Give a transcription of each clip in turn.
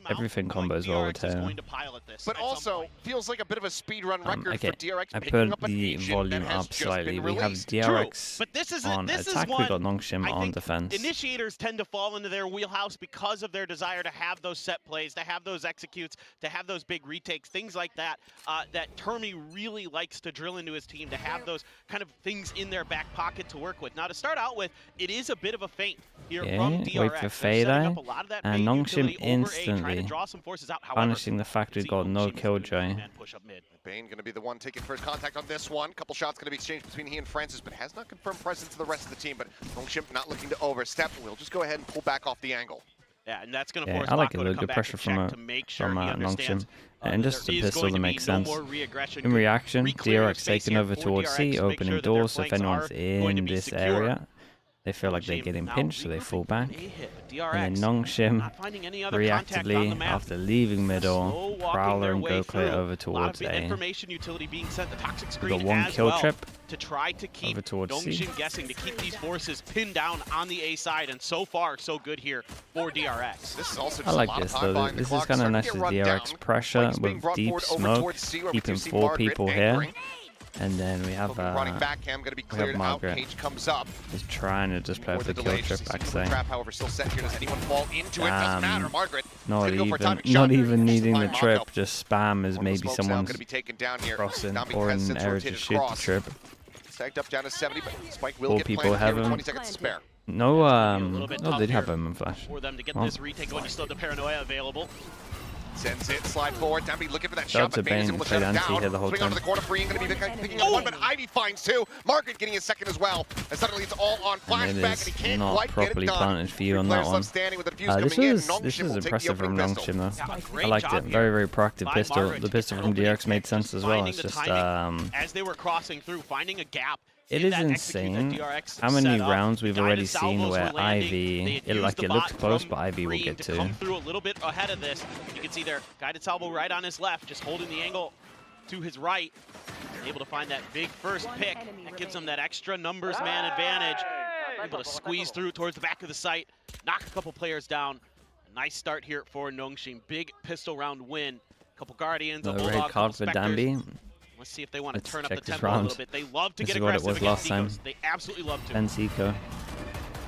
everything combos well with her. But also feels like a bit of a speedrun record Okay, for DRX. I picking put up an the agent volume that has up just slightly. been We have released. DRX But this is on attack, we got Nongshim on defense. Initiators tend to fall into their wheelhouse because of their desire to have those set plays, to have those executes, to have those big retakes, things like that, that Termi really likes to drill into his team, to have those kind of things in their back pocket to work with. Now, to start out with, it is a bit of a feint here from DRX. Wait for Fade Eye, and Nongshim instantly punishing the fact we got no Killjoy. Bane going to be the one taking first contact on this one. Couple shots going to be exchanged between he and Francis, but has not confirmed presence to the rest of the team. But Nongshim not looking to overstep. We'll just go ahead and pull back off the angle. Yeah, and that's going to force I like a Mako little to good come pressure back from Nongshim. And just a pistol to make sense. In reaction, DRX taking over towards C, opening doors, so if anyone's in this area, they feel like they're getting pinched, so they fall back. And then Nongshim reactively, after leaving middle, Prowler and go clear over towards A. We got one kill trip to try to keep over towards C. Nongshim guessing, to keep these forces pinned down on the A side, and so far so good here for DRX. This is also I like this though. This is kind of nice as DRX pressure with deep smoke, keeping 4 people here. And then we have running going to be cleared out. Cage comes up. He's trying to just play for the kill trip backside. However, still set here. Does anyone fall into it? Doesn't matter. Margaret. Not even needing the trip. Just spam as maybe someone's going to be taken down here. Crossing or in an area to shoot the trip. Sagged up down to 70, but Spike will 4 get people have him. 20 seconds to spare. No, they'd have him in flash. For them to get this retake going, you still have the paranoia available. Sends it, slide forward. Dambi looking for that shot, but Bane is able to shut it down. here the whole Swing time. onto the corner, Breen going to be the guy picking up one, but Ivy finds 2. Margaret getting a second as well. And suddenly it's all on flashback, and he can't quite get it done. For you on that one. This was impressive from Nongshim though. I liked it. Very, very proactive pistol. The pistol from DRX made sense as well. It's just as they were crossing through, finding a gap. It is insane how many rounds we've already seen where Ivy, it looks close, but Ivy will get 2. Come through a little bit ahead of this. You can see there, guided salvo right on his left, just holding the angle to his right. Able to find that big first pick. That gives him that extra numbers man advantage. Able to squeeze through towards the back of the site, knock a couple players down. A nice start here for Nongshim. Big pistol round win. A couple Guardians, a red card for Dambi. Let's see if they want to turn up the tempo a little bit. They love to get aggressive against last time. They absolutely love to. And Seiko.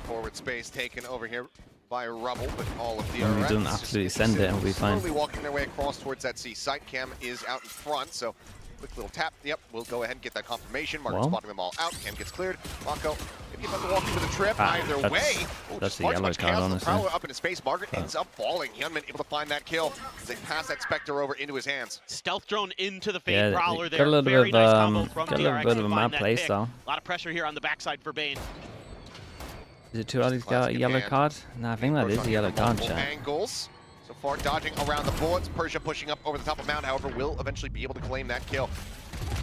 Forward space taken over here by Rubble, but all of the DRX. We don't absolutely send it, and we'll be fine. Slowly walking their way across towards that C site. Cam is out in front, so quick little tap. Yep, we'll go ahead and get that confirmation. Margaret spotting them all out. Cam gets cleared. Mako, maybe about to walk into the trip. Either way. That's the yellow card, honestly. Prowler up in his space. Margaret ends up falling. Hyunmin able to find that kill as they pass that Spectre over into his hands. Stealth drone into the Fade Prowler there. Got a little bit of a mad play style. A lot of pressure here on the backside for Bane. Is it too early to get a yellow card? No, I think that is a yellow card, chat. Angles. So far dodging around the bullets. Persia pushing up over the top of Mount, however, will eventually be able to claim that kill.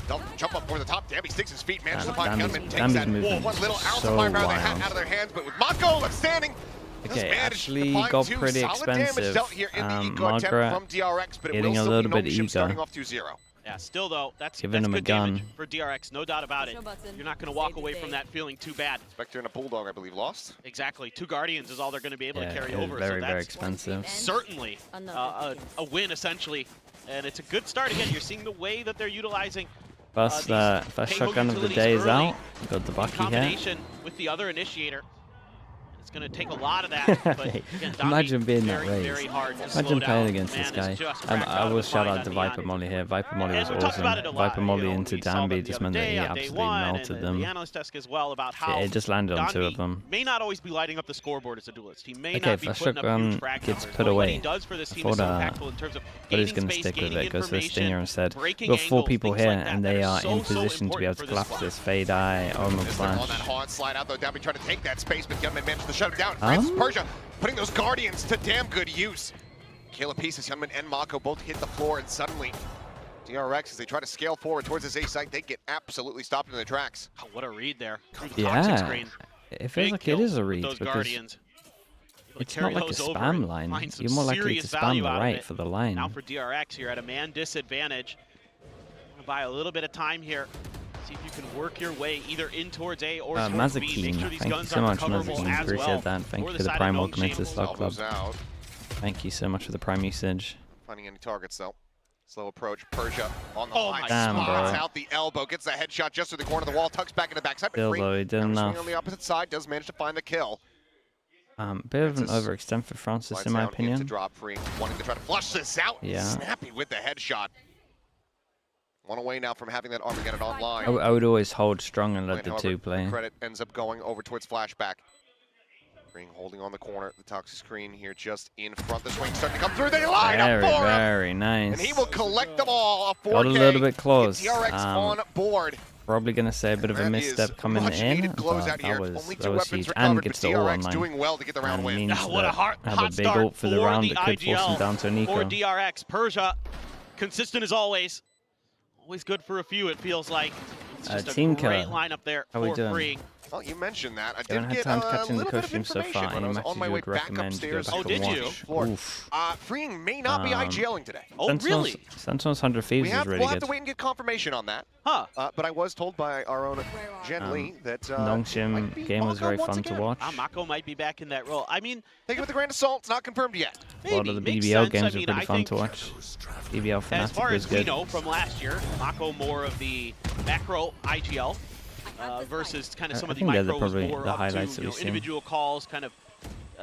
They'll jump up over the top. Dambi sticks his feet, manages to find Hyunmin, takes that one little ounce of firepower they had out of their hands, but with Mako left standing, okay, actually got pretty expensive. Margaret getting a little bit eager. Yeah, still though, that's giving him a gun for DRX, no doubt about it. You're not going to walk away from that feeling too bad. Spectre and a Bulldog, I believe, lost. Exactly. 2 Guardians is all they're going to be able to carry over. Very, so that's very expensive. Certainly a win, essentially. And it's a good start. Again, you're seeing the way that they're utilizing. First shotgun of the day is out. Got the Bucky here. Combination with the other initiator. It's going to take a lot of that. But again, imagine being that raised. Imagine playing against this guy. I will shout out to Viper Molly here. Viper Molly was awesome. Viper Molly into Dambi just meant that he absolutely melted them. It just landed on 2 of them. May not always be lighting up the scoreboard as a duelist. He may not be first putting up huge frag gets numbers. put away. What he does for this team is so impactful in terms of But he's going to stick with it. Goes for the Stinger instead. We've got 4 people here, and they are in position to be able to collapse this. Fade Eye, Omen Flash. On that hard slide out though, Dambi trying to take that space, but Hyunmin managed to shut him down. Francis Persia putting those Guardians to damn good use. Kill a pieces, Hyunmin and Mako both hit the floor, and suddenly DRX, as they try to scale forward towards this A site, they get absolutely stopped in their tracks. Oh, what a read there. Yeah, it feels like it is a read because it's not like a spam line. You're more likely to spam the right for the line. Now for DRX, you're at a man disadvantage. Buy a little bit of time here. See if you can work your way either in towards A or towards B. Make sure these guns are recoverable as well. Appreciate that. Thank you for the prime welcome into Slug Club. Thank you so much for the prime usage. Finding any targets though. Slow approach. Persia on the Oh line. my Spots God. out the elbow. Gets the headshot just through the corner of the wall. Tucks back in the backside. Still though, he did enough. On the opposite side, does manage to find the kill. Bit of an overextend for Francis, in my To opinion. drop free, wanting to try to flush this out. Yeah. Snappy with the headshot. One away now from having that Armageddon online. I would always hold strong and let the However, two play. Credit ends up going over towards flashback. Green holding on the corner. The toxic screen here just in front. The swing starting to come through. They line up for him. Very nice. And he will collect them all. A 4K. Got a little bit close. DRX on board. Probably going to say a bit of a misstep coming in, but that was huge. And gets the ult online. Doing well to get the round win. Means What a hot have a big start ult for the round that could force him IGL down to an for eco. DRX. Persia, consistent as always. Always good for a few, it feels like. It's just a Team great killer. lineup there How we for doing? free. Well, you mentioned that. I Haven't did had get time a catching the little bit of costume so information far. when I Any was matches on my you way would back recommend to go upstairs. back Oh, and did you? watch? Floor. Oof. Freeing may not be IGLing today. Oh, really? Sentinel's 100 Thieves is really We'll have good. to wait and get confirmation on that. Huh. But I was told by our own Jen Lee that Nongshim game was very fun to watch. Mako might be back in that role. I mean, take it with a grain of salt. It's not confirmed yet. A lot of the makes BBL sense. games I were mean, pretty I fun think to watch. BBL as far Fnatic was as we good. know from last year, Mako more of the macro IGL versus kind of some I of the think they're micros probably more the up highlights to that we've seen. individual calls, kind of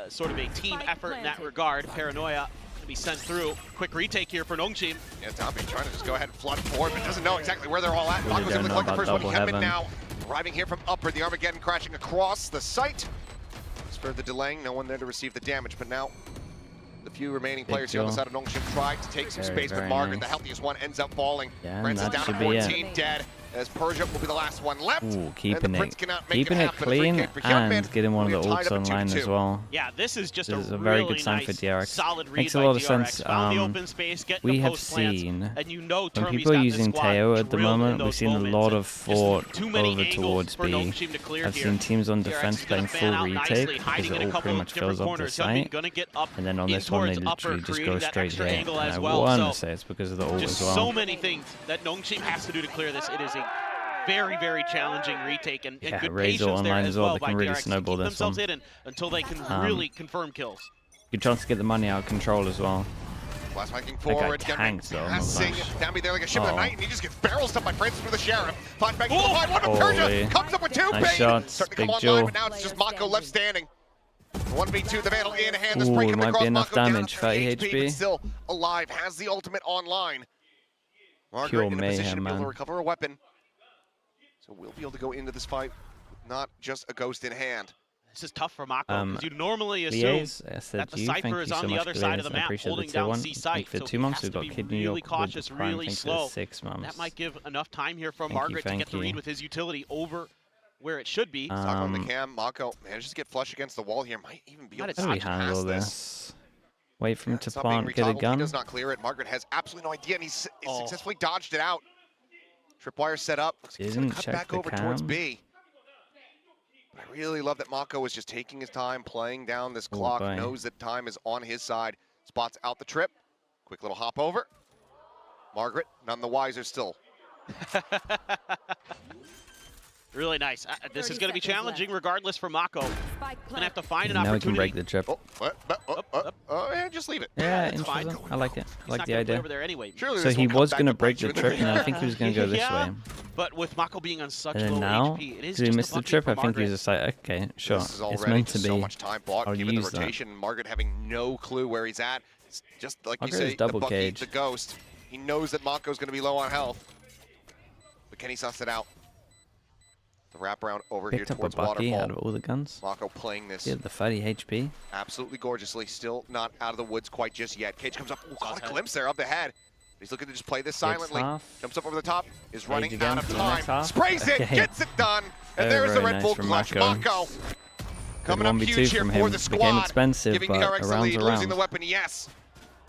sort of a team effort in that regard. Paranoia to be sent through. Quick retake here for Nongshim. Yeah, Tommy trying to just go ahead and flood forward, but doesn't know exactly where they're all at. Really Mako's don't able to know collect the about first one. double Hemman heaven. now arriving here from upper. The Armageddon crashing across the site. As for the delaying, no one there to receive the damage, but now the few remaining players here on the side of Nongshim tried to take some space, but Margaret, the healthiest one, ends up falling. Yeah, Francis and that down to should be 14, dead, as Persia will be the last one left. Ooh, and keeping the Prince it, cannot make keeping it it happen. clean A free kick for Hyunmin. and getting one of the We tied ults up at online 2-2. as well. Yeah, this is just This is a a very really good sign for nice, DRX. solid read Makes a by lot of DRX. sense. Found the open space, getting We the have post plants, seen and you know when Termi's people are got using this squad Teo at the drilled in moment, we've those seen a moments, lot and of fort just too many over angles towards for B. Nongshim to clear I've here. seen teams on DRX defense is gonna playing fan full out retake nicely, because hiding it in a all couple pretty of much different fills up the corners. Hyunmin site. gonna get up And then on in this one, they towards upper, literally just creating go that straight extra hit. angle And as I well. want So to say it's because of the ult just as well. so many things that Nongshim has to do to clear this. It is a very, very challenging retake, and Yeah, good Razor patience there online as as well. well They by can really DRX to snowball keep this themselves one. hidden until they can really confirm kills. Good chance to get the money out of control as well. Last hiking That guy forward, tanked though. passing down there like a ship in the Oh. night, and he just gets barrel stuffed by Francis for the Sheriff. Flashback to the Oh! line, one to Holy. Persia, comes up with two, Nice Bane shots, starting to come Big online, Joe. but now it's just Mako left standing. 1v2, the Vandal in hand, the Ooh, spray it coming might across, be enough Mako down damage, to 30 HP, HP. but still alive, has the ultimate online. Margaret Pure in a position mayhem, to be able to man. recover a weapon. So we'll be able to go into this fight with not just a ghost in hand. This is tough for Mako, because you normally assume Liaise, that the thank Cypher you is so on the much, other side of Liaise. the I map, appreciate holding the down 2-1. C site. For So 2 he months, has we've to got be Kid New really York cautious, with Prime. really Thanks slow. for 6 months. That might give enough time here for Thank you, Margaret to get thank the read you. with his utility over where it should be. Stock on the cam, Mako manages to get flush against the wall here, might even be able to How do we dodge handle past this? Wait for him to It's not being plant, get a retoggled. gun. He does not clear it. Margaret has absolutely no idea, and he's successfully dodged it out. Tripwire set up. Looks like he's going to Didn't cut check back the over towards cam. B. But I really love that Mako was just taking his time, playing down this clock, boy. knows that time is on his side. Spots out the trip. Quick little hop over. Margaret, none the wiser still. Really nice. This is going to be challenging regardless for Mako. Going to have to find an Now we can opportunity. break the trip. Yeah, just leave it. Yeah, that's fine. interesting. I like it. I He's like not the gonna play idea. over there anyway. Surely So this he will come was back going to to break bite the you in trip, and rear. I think he was going to go this Yeah, way. but with Mako being on such And low then now, HP, it is because we just missed a the bucket trip, for I think he Margaret. was just like, okay, sure, This is it's already meant to so be. much time bought, I'll given the use that. rotation. Margaret having no clue where he's at. It's just like you Margaret is say, the double Bucky, cage. the ghost. He knows that Mako's going to be low on health. But can he suss it out? The wraparound over Picked here up a towards Bucky out of Waterfall. all the guns. Mako playing this Did the 30 HP. absolutely gorgeously. Still not out of the woods quite just yet. Cage comes up. Ooh, caught a head. glimpse there of the head. He's looking to just play this silently. half. Jumps up over the top. Is running again out of for the next time. half. Sprays it. Okay. Gets it done. And Very, there's the very Red nice Bull from clutch. Mako. Mako coming up 1v2 huge here from for him the became squad. expensive, Giving but DRX a the round's lead. a Losing round. the weapon, yes.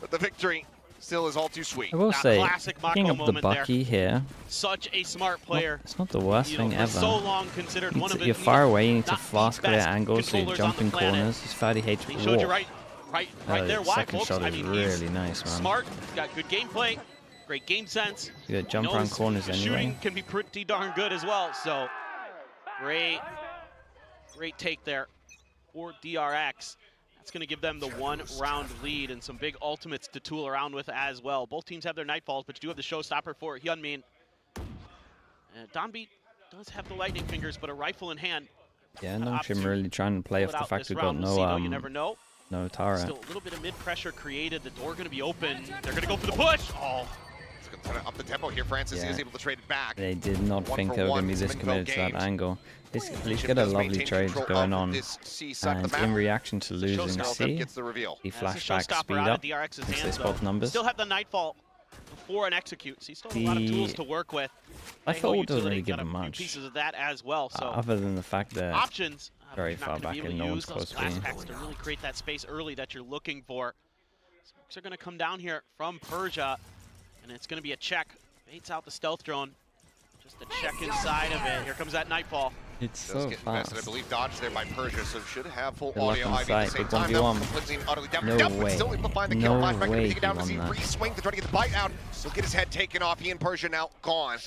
But the victory still is all too sweet. I will A say, classic Mako picking up the moment there. Bucky here, Such a smart player. it's not the worst You know, thing for ever. so long considered one of You're the far away, you need to not the flask clear best angles, so you controllers jump on in the planet. corners. It's 30 He HP. showed you Whoa. right there why, second folks. shot I is mean, really he's nice, man. smart. He's got good gameplay, great game sense. You got jump Knows around corners his anyway. Shooting can be pretty darn good as well. So great take there for DRX. That's going to give them the 1-round lead and some big ultimates to tool around with as well. Both teams have their Nightfalls, but you do have the showstopper for Hyunmin. Donby does have the lightning fingers, but a rifle in hand. Yeah, Nongshim really trying to play off the fact we've got you never know. No Tara. Still a little bit of mid-pressure created. The door going to be open. They're going to go for the push. Oh. It's going to turn up the tempo here. Francis is able to trade it back. They did not think they were going to be this committed to that angle. He's got a lovely trade going on. And in reaction to losing C, he flashback speed up as they spot numbers. Still have the Nightfall before an execute, so he still has a lot of tools to work with. Nightfall doesn't really give him much. Pieces of that as well. So other than the fact that options very far back and no one's close to me. To really create that space early that you're looking for. Smokes are going to come down here from Persia, and it's going to be a check. Baits out the stealth drone. Just a check inside of it. Here comes that Nightfall. It's so fast. I believe dodged there by Persia, so should have full Good audio luck on Ivy at the same time. No way. Still able to find the kill. Flashback going to take it down as he re-swings to try to get the bite out. He'll get his head taken off. He and Persia now gone.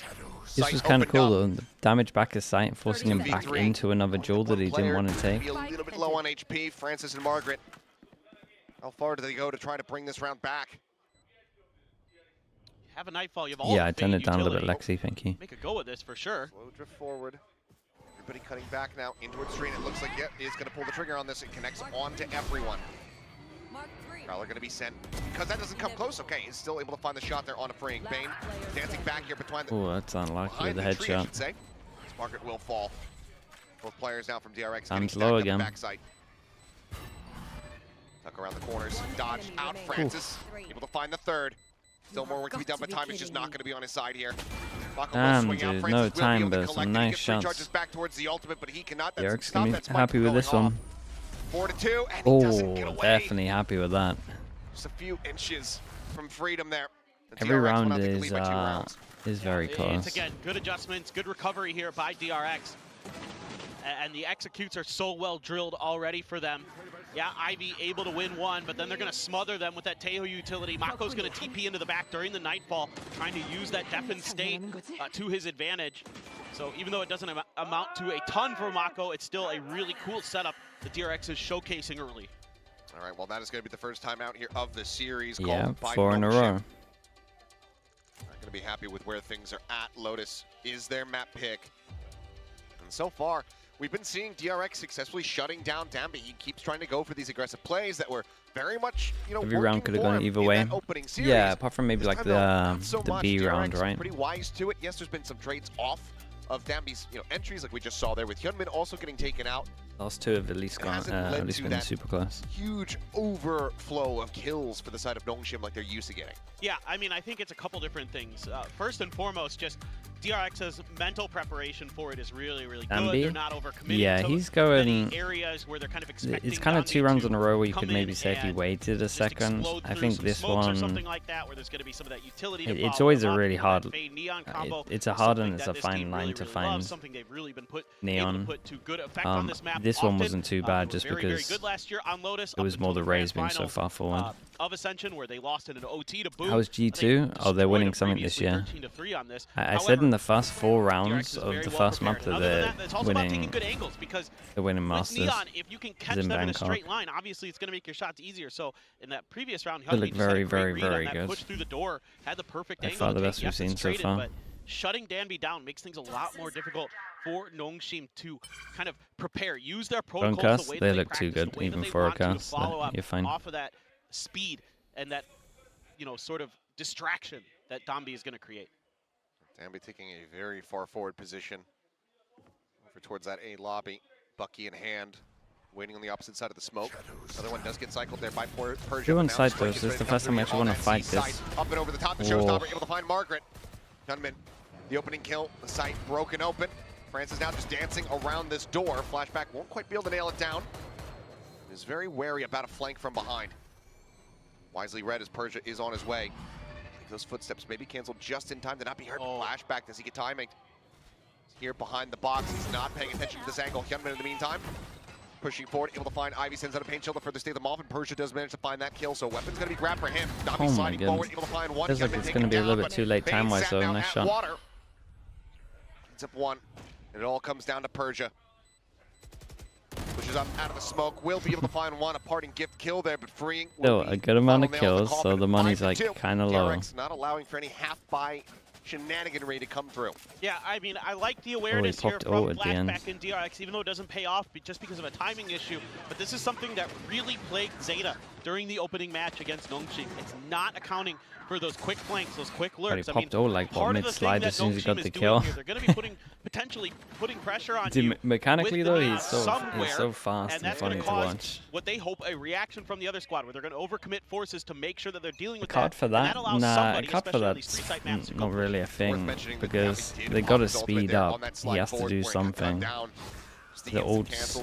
This was kind of cool though. The damage back his sight, forcing him back into another duel that he didn't want to take. A little bit low on HP. Francis and Margaret. How far do they go to try to bring this round back? Have a Nightfall. You have all I turned it down a little bit, Lexi. Thank you. Make a go of this for sure. Slow drift forward. Everybody cutting back now into its screen. It looks like he's going to pull the trigger on this. It connects on to everyone. Prowler going to be sent because that doesn't come close. Okay, he's still able to find the shot there on a freeing. Bane dancing back here between the. Oh, that's unlucky with the headshot. Margaret will fall. Both players now from DRX. I'm low again. Backside. Tuck around the corners. Dodge out. Francis able to find the third. Still more work to be done, but time is just not going to be on his side here. Damn, dude, no time, but some nice shots. Back towards the ultimate, but he cannot. DRX gonna be happy with this one. 4-2, and oh, he doesn't get away. Definitely happy with that. Just a few inches from freedom there. Every round is very close. It's again good adjustments, good recovery here by DRX, and the executes are so well drilled already for them. Yeah, Ivy able to win one, but then they're going to smother them with that Teho utility. Mako's going to TP into the back during the Nightfall, trying to use that deafened state to his advantage. So even though it doesn't amount to a ton for Mako, it's still a really cool setup that DRX is showcasing early. All right, well, that is going to be the first time out here of the series. Yeah, 4 in a row. Not going to be happy with where things are at. Lotus is their map pick. And so far, we've been seeing DRX successfully shutting down Dambi. He keeps trying to go for these aggressive plays that were very much, every round could have gone either way. Yeah, apart from maybe like the B round, right? Pretty wise to it. Yes, there's been some trades off of Dambi's entries, like we just saw there with Hyunmin also getting taken out. Last two have at least been super close. Huge overflow of kills for the side of Nongshim like they're used to getting. Yeah, I mean, I think it's a couple different things. First and foremost, just DRX's mental preparation for it is really, really good. They're not overcommitting. Yeah, he's going areas where they're kind of expecting. It's kind of 2 rounds in a row where you could maybe say if he waited a second. I think this one. Something like that, where there's going to be some of that utility. It's always a really hard. It's a hard and it's a fine line to find. Something they've really been Neon. To good effect on this map. This one wasn't too bad just because good last year on Lotus, it was more the Rays being so far forward. Of Ascension, where they lost in an OT to Boom. How was G2? Oh, they're winning something this year. I said in the first 4 rounds of the first map that they're winning. They're winning Masters. Neon, if you can catch them in a straight line, obviously it's going to make your shots easier. So in that previous round, they look very, very, very good. Push through the door, had the perfect By angle. far the best we've seen so far. But shutting Danby down makes things a lot more difficult for Nongshim to kind of prepare, use their protocols the way they look too good, even for a cast. You're fine. Off of that speed and that, sort of distraction that Dambi is going to create. Dambi taking a very far forward position over towards that A lobby, Bucky in hand, waiting on the opposite side of the smoke. Another one does get cycled there by Persia. Two on side though, this is the first time I actually want to fight this. Up and over the top, the showstopper able to find Margaret. Gunman, the opening kill, the site broken open. Francis now just dancing around this door. Flashback won't quite be able to nail it down. Is very wary about a flank from behind. Wisely read as Persia is on his way. Those footsteps maybe canceled just in time to not be heard. Flashback, does he get timing? Here behind the box, he's not paying attention to this angle. Hyunmin in the meantime, pushing forward, able to find Ivy, sends out a paint shield to further stay them off, and Persia does manage to find that kill, so weapon's gonna be grabbed for him. Dami sliding forward, able to find one. Feels like it's gonna be a little bit too late time-wise, so nice shot. It's up 1, and it all comes down to Persia. Pushes up out of the smoke. Will be able to find one. A parting gift kill there, but freeing. Still a good amount of kills, so the money's like kind of low. DRX not allowing for any half-buy shenaniganry to come through. Yeah, I mean, I like the awareness here from Flashback and DRX, even though it doesn't pay off just because of a timing issue. But this is something that really plagued Zeta during the opening match against Nongshim. It's not accounting for those quick flanks, those quick lurks. But he popped all like bot mid slide as soon as he got the kill. They're going to be potentially putting pressure on you. Mechanically though, he's so fast and funny to watch. What they hope a reaction from the other squad, where they're going to overcommit forces to make sure that they're dealing with that. For that, nah, a card for that's not really a thing because they got to speed up. He has to do something. The ult's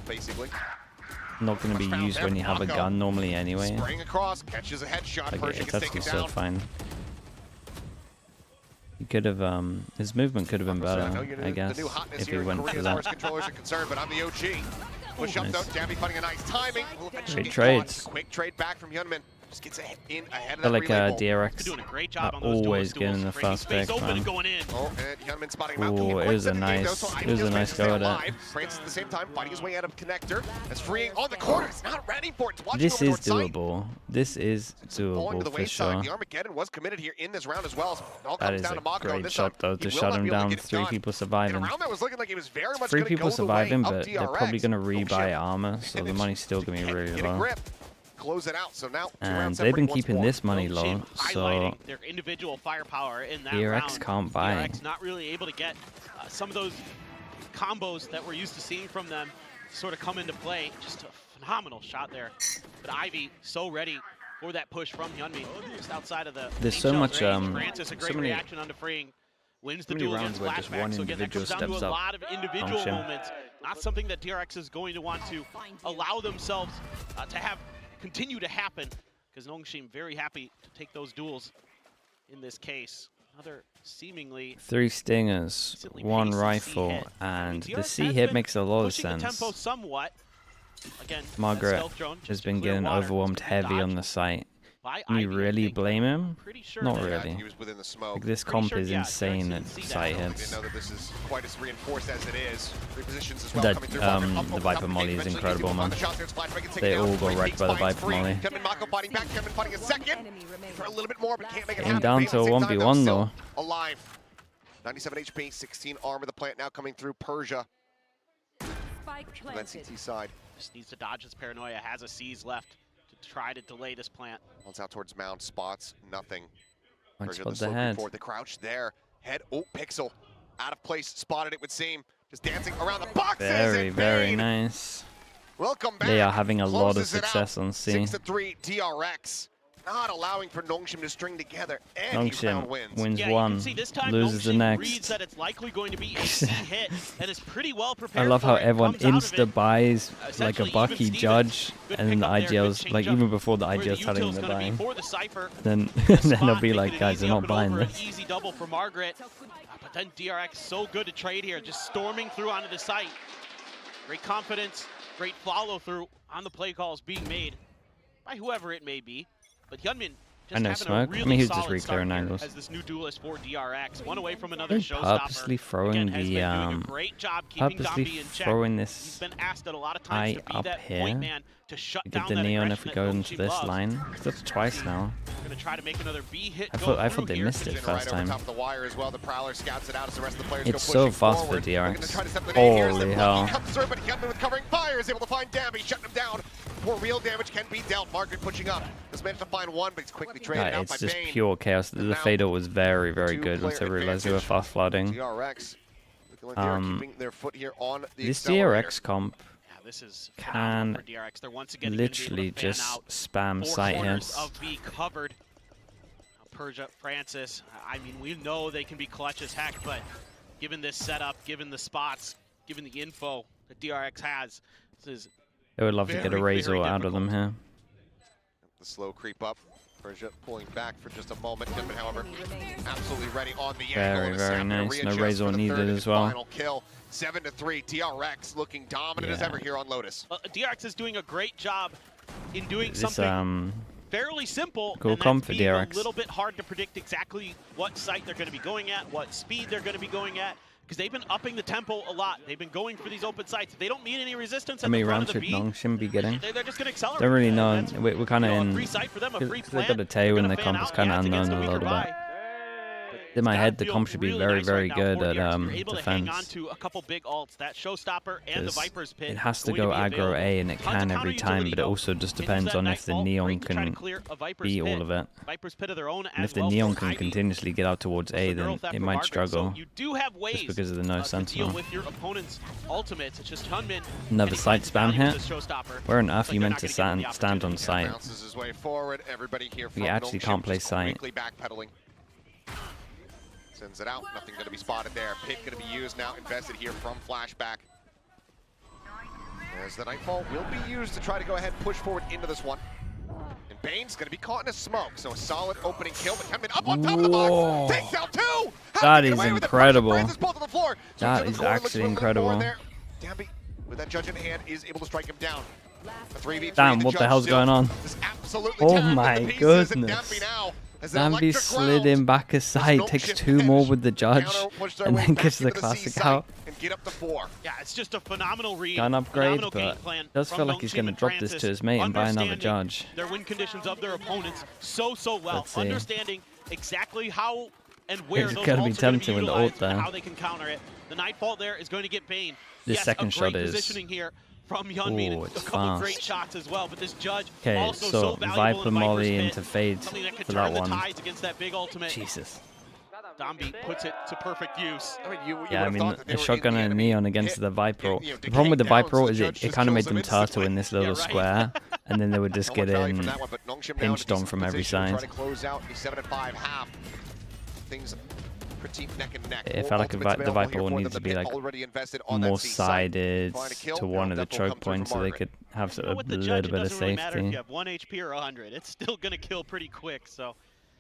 not going to be used when you have a gun normally anyway. Like, it's actually so fine. He could have, his movement could have been better, I guess, if he went for that. Push up though, Dabby finding a nice timing. Great trades. Quick trade back from Hyunmin. Just gets in ahead of But that like DRX doing a great job on those always duels. getting the fast pick, man. Oh, and Hyunmin spotting him out. Ooh, it was a nice go at it. Francis at the same time fighting his way out of connector. That's freeing on the corner. He's not ready for it. This is doable. This is doable for sure. The Armageddon was committed here in this round as well. That is a great shot though to shut him down. 3 people surviving. 3 people surviving, but they're probably gonna rebuy armor, so the money's still gonna be really low. Close it out. So now and they've been keeping this money low, so their individual firepower in that DRX can't buy. DRX not really able to get some of those combos that we're used to seeing from them sort of come into play. Just a phenomenal shot there. But Ivy so ready for that push from Hyunmin just outside of the. There's so much Francis, a great reaction onto freeing. Wins the duel against Flashback, so again, that comes down to a lot of individual moments. Not something that DRX is going to want to allow themselves to have continue to happen, because Nongshim very happy to take those duels in this case. Another seemingly 3 stingers, 1 rifle, and the C hit makes a lot of sense. Tempo somewhat. Again, Margaret has been getting overwhelmed heavy on the site. Can you really blame him? Not really. Like, this comp is insane at site hits. The Viper Molly is incredible, man. They all got wrecked by the Viper Molly. Came down to a 1v1 though. 97 HP, 16 armor. The plant now coming through Persia. NCT side. Just needs to dodge his paranoia. Has a C's left to try to delay this plant. Once out towards Mound, spots nothing. Spot the head. They crouch there. Head, oh, Pixel. Out of place, spotted it would seem. Just dancing around the boxes. Very nice. Welcome back. They are having a lot of success on C. 6-3 DRX. Not allowing for Nongshim to string together any round wins. Wins yeah, one, loses the next. Reads that it's likely going to be a C hit and is pretty well prepared. I love how for it. everyone insta buys like a Essentially, Bucky even Judge, Good and then the pickup there, good IGLs, change like up even before the where IGLs telling them util's they're gonna be buying. for the Cypher. Then The they'll spot, be making like, it guys, easy they're up not and buying over, this. an easy double for Margaret. But then DRX so good to trade here, just storming through onto the site. Great confidence, great follow through on the play calls being made by whoever it may be. But Hyunmin just having Smoke. a really I mean, he's just solid re-clearing start angles. as this new duelist for DRX. One away from another They're showstopper. purposely throwing Again, has been doing a great job keeping Gambi in check. He's been asked a lot of times to be that point man to shut down the that neon aggression if we go that into Nongshim this loves. line. That's twice now. We're gonna try to make another B hit. I thought they missed it first time. It's so fast for DRX. Holy hell. But Hyunmin with covering fire is able to find Dabby, shutting him down. Before real damage can be dealt. Margaret pushing up. Just managed to find one, but he's quickly traded out by It's just Bane. pure chaos. The fatal was very good once I realized they were fast flooding. DRX looking like they're keeping their foot here on the This accelerator. DRX comp This is can for DRX. They're once again literally just spam site hits. of B covered. Persia, Francis. I mean, we know they can be clutch as heck, but given this setup, given the spots, given the info that DRX has, this is They would love to get a Razor out of them here. The slow creep up. Persia pulling back for just a moment. Hyunmin, however, absolutely ready on the angle. Very nice. No Razor needed as well. Final kill. 7-3. DRX looking dominant as ever here on Lotus. DRX is doing a great job in doing something fairly simple, cool and comp that's for being DRX. a little bit hard to predict exactly what site they're going to be going at, what speed they're going to be going at, because they've been upping the tempo a lot. They've been going for these open sites. If they don't meet any resistance How at many the front rounds of the should B, Nongshim be getting? they're just going to accelerate. Don't really know. That's, We're kind of a in. free site for them, a free They've got a Teo in the comp. It's kind of unknown a little bit. In my head, the comp should be very, very good at defense. A couple big ults, that Showstopper and the Viper's Pit. It has to go aggro A, and it can every time, but it also just depends on if the Neon can beat all of it. And if the Neon can continuously get out towards A, then it might struggle. Just because of the no Sentinel. Another site spam here. Where on earth are you meant to stand on site? We actually can't play site. Sends it out, nothing going to be spotted there. Pit going to be used now, invested here from Flashback. As the Nightfall will be used to try to go ahead and push forward into this one. And Bane's going to be caught in a smoke, so a solid opening kill. But coming up on top of the box, takes out two! That is incredible. That is actually incredible. Dambi, with that judge in hand, is able to strike him down. Damn, what the hell's going on? Oh my goodness. Dambi slid him back aside, takes two more with the judge, and then gets the classic out. Yeah, it's just a phenomenal read. Gun upgrade, but does feel like he's going to drop this to his mate and buy another judge. Their win conditions of their opponents so well, understanding exactly how and where those ults are going to be utilized and how they can counter it. The Nightfall there is going to get Bane. This second shot is positioning here from Yeonmin, a couple great shots as well, but this judge also so Viper Molly into Fade something that could for turn that the one. tides against that big ultimate. Jesus. Dambi puts it to perfect use. I mean, a shotgun and a Neon against the Viper. The problem with the Viper is it kind of made them turtle in this little square, and then they would just get in pinched on from every side. It felt like the Viper all needs to be like more sided to one of the choke points so they could have a little bit of safety. Matter if you have 1 HP or 100, it's still gonna kill pretty quick. So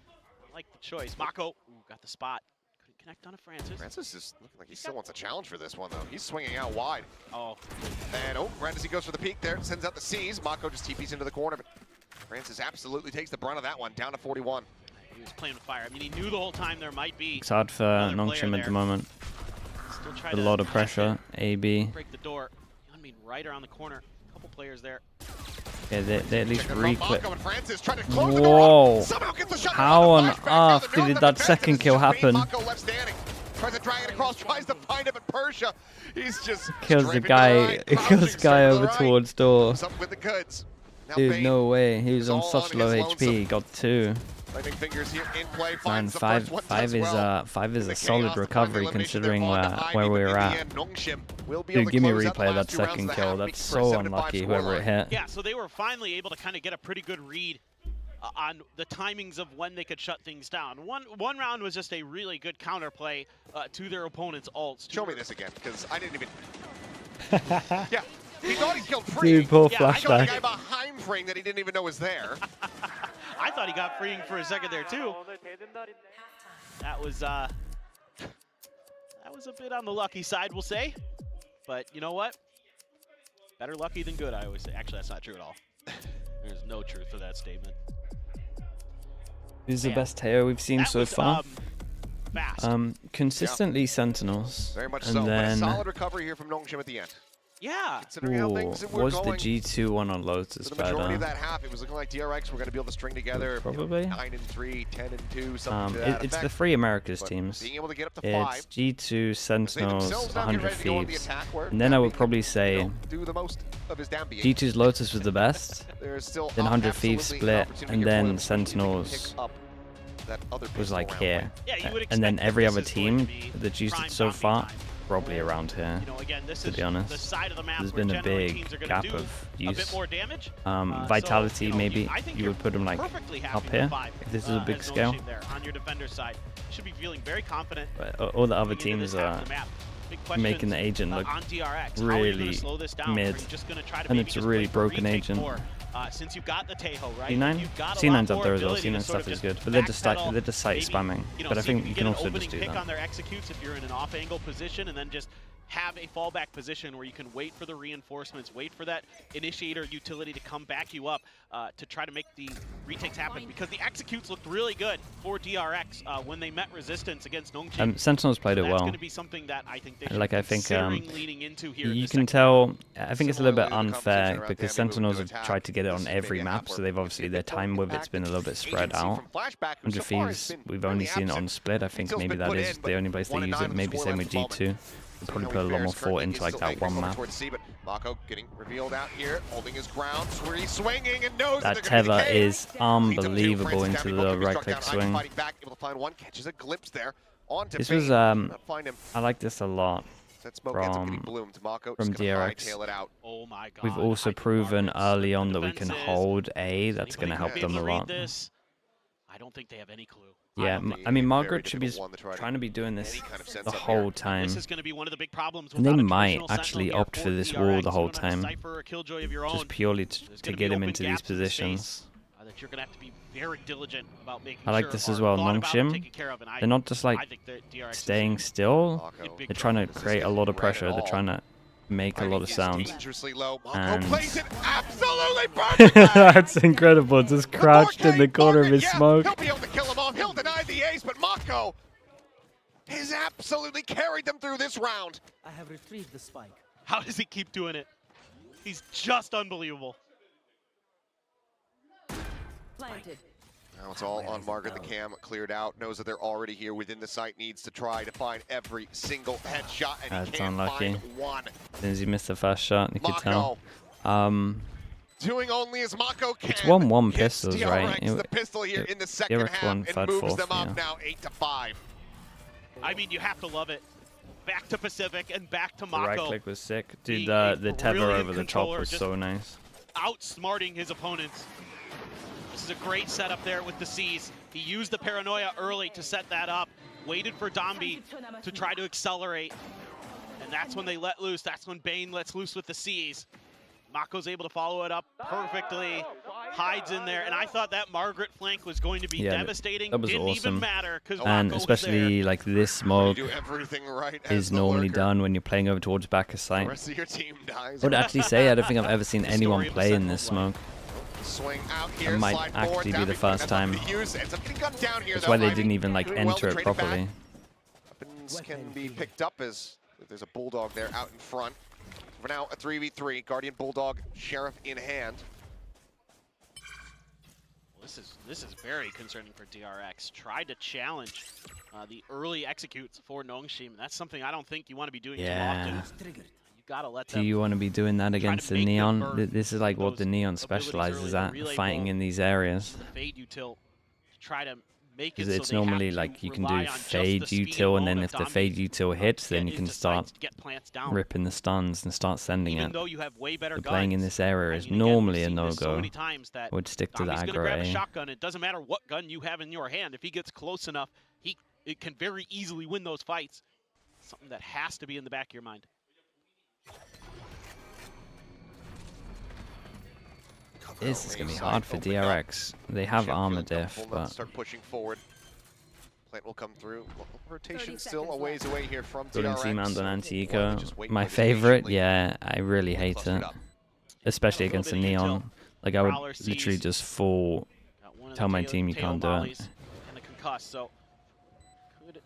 I like the choice. Mako got the spot. Couldn't connect on a Francis. Francis is looking like he still wants a challenge for this one though. He's swinging out wide. Oh. And Francis, he goes for the peek there, sends out the C's. Mako just TPs into the corner, but Francis absolutely takes the brunt of that one, down to 41. He was playing with fire. I mean, he knew the whole time there might be. It's hard for Nongshim at the moment. A lot of pressure. AB. Break the door. I mean, right around the corner. A couple players there. Yeah, they at least re-clip. Whoa! How on earth did that second kill happen? Tries to drag it across, tries to find him, but Persia, he's just kills the guy. It kills the guy over towards door. With the goods. Dude, no way. He was on such low HP. Got two. Man, five is a solid recovery considering where we were at. Dude, give me a replay of that second kill. That's so unlucky, whoever it hit. Yeah, so they were finally able to kind of get a pretty good read on the timings of when they could shut things down. One round was just a really good counterplay to their opponent's ults. Show me this again, because I didn't even... Yeah, he thought he killed Free. Dude, poor flashback. I got the guy behind Freeing that he didn't even know was there. I thought he got Freeing for a second there too. That was a bit on the lucky side, we'll say. But you know what? Better lucky than good, I always say. Actually, that's not true at all. There's no truth to that statement. This is the best Teo we've seen so far. Fast. Consistently Sentinels. Very much and so. Then, but a solid recovery here from Nongshim at the end. Yeah. Considering how things were was going, the G2 one on Lotus for the majority of that half, it was looking like DRX were going to be able to string together probably 9-3, 10-2, something to that it's effect. the three Americas But teams. being able to get up to 5, It's G2, Sentinels, 100 Thieves. And And then I would probably say do the most of his damn G2's Lotus was the best, There's still then 100 Thieves absolutely an split, opportunity and here for then them to Sentinels pick up that other was like pistol here. round. Yeah, you would And then expect every that other this is going to team be that's used prime it so zombie far, time. probably around here. You know, again, this To is be honest, the side of the map there's where been a generally big teams are gonna gap do of a bit use. more damage. Vitality, so, maybe I think you would put them like perfectly happy up with here 5, if this is a big as no scale. shame there on your defender's side. You should be feeling very confident. But all the other going into this teams half are of the map. Big making the questions, agent look on DRX. How are you really gonna slow this down? mid, Are you just gonna try to and maybe it's a just really wait for broken retake agent. more? Since you've got the Tahoe, right? C9? You've got a C9's lot up there as well. more ability to C9 sort stuff of is good, but they're just backpedal, site maybe, spamming. You know, But I see if think you get can an also opening just do pick that. on their executes if you're in an off-angle position, and then just have a fallback position where you can wait for the reinforcements, wait for that initiator utility to come back you up to try to make the retakes happen, because the executes looked really good for DRX when they met resistance against Nongqing. Sentinels played it well. That's going to be something that I think they should I think leaning into here. You can tell. I think it's a little bit unfair because Sentinels have tried to get it on every map, so they've obviously their time with it's been a little bit spread out. Under Thieves, we've only seen it on Split. I think maybe that is the only place they use it. Maybe same with G2. They probably put a lot more thought into like that one map. Mako getting revealed out here, holding his ground, swinging and knows that tether is unbelievable into the right-click swing. Catches a glimpse there. This was I like this a lot from DRX. Oh my God. We've also proven early on that we can hold A. That's going to help them a lot. I don't think they have any clue. Yeah, I mean, Margaret should be trying to be doing this the whole time. This is going to be one of the big problems. And they might actually opt for this wall the whole time, just purely to get him into these positions. That you're going to have to be very diligent about making I like this as well, Nongshim. They're not just like staying still. They're trying to create a lot of pressure. They're trying to make a lot of sound. And that's incredible. Just crouched in the corner of his smoke. He'll be able to kill him off. He'll deny the ace, but Mako has absolutely carried them through this round. I have retrieved the spike. How does he keep doing it? He's just unbelievable. Planted. Now it's all on Margaret. The cam cleared out, knows that they're already here within the site, needs to try to find every single headshot, and That's he can't unlucky. find one. As soon as he missed the first shot, you could tell. Doing only as Mako can. It's 1-1 pistols, DRX, right? The pistol here in the second DRX half won and third, moves fourth, them up yeah. now 8-5. I mean, you have to love it. Back to Pacific and back to The Mako. right click was sick. Dude, the tether over the top was just so nice. Outsmarting his opponents. This is a great setup there with the C's. He used the paranoia early to set that up, waited for Dombi to try to accelerate, and that's when they let loose. That's when Bane lets loose with the C's. Mako's able to follow it up perfectly, hides in there, and I thought that Margaret flank was going to be devastating. That was Didn't awesome. even matter because And Mako especially like this smoke Right is normally done when you're playing over towards back of sight. The rest of your team dies. I would actually say I don't think I've ever seen anyone play in this smoke. Swing out here, It might slide actually forward, be the first time. That's why they didn't even like enter it properly. Weapons can be picked up as there's a Bulldog there out in front. For now, a 3v3, Guardian Bulldog, Sheriff in hand. Well, this is very concerning for DRX. Tried to challenge the early executes for Nongshim. That's something I don't think you want to be doing too often. You gotta let them. Do you want to be doing that against the Neon? This is like what the Neon specializes at, fighting in these areas. Fade util to try to make it Because so it's they have normally to like you can rely do on just fade the speed util, and alone then of if the Dombi fade util hits, then you can decides start to get plants down. ripping the stuns and start sending Even it. though you have way better But playing in guns, this area I is mean, again, normally we've a seen this so no-go. many times that Would stick to the Dombi's gonna grab a aggro A. shotgun. It doesn't matter what gun you have in your hand. If he gets close enough, it can very easily win those fights. Something that has to be in the back of your mind. This is going to be hard for DRX. They have armor diff, but start pushing forward. Plant will come through. Rotation still a ways away here from Golden DRX. Seaman on anti-eco. My favorite, yeah, I really hate it. Especially against the Neon. Like, I would literally just tell my team you can't do it. And the concuss, so could